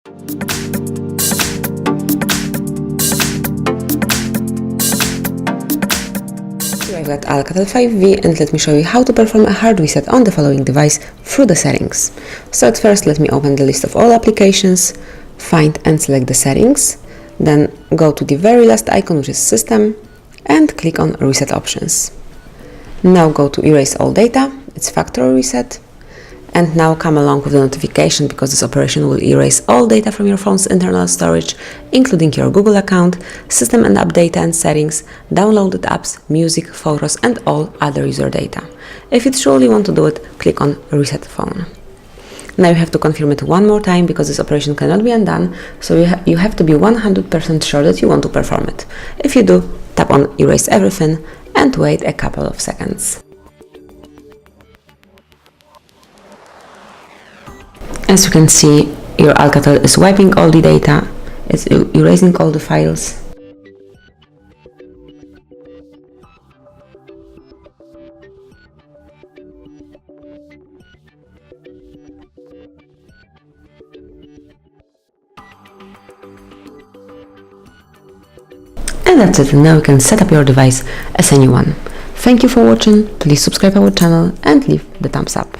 Here I've got Alcatel 5V, and let me show you how to perform a hard reset on the following device through the settings. So at first, let me open the list of all applications, find and select the settings, then go to the very last icon, which is System, and click on Reset Options. Now go to Erase All Data, it's Factory Reset, and now come along with the notification, because this operation will erase all data from your phone's internal storage, including your Google account, system and app data and settings, downloaded apps, music, photos, and all other user data. If you truly want to do it, click on Reset Phone. Now you have to confirm it one more time, because this operation cannot be undone, so you have to be 100% sure that you want to perform it. If you do, tap on Erase Everything and wait a couple of seconds. As you can see, your Alcatel is wiping all the data, it's erasing all the files. And that's it, now you can set up your device as a new one. Thank you for watching, please subscribe our channel and leave the thumbs up.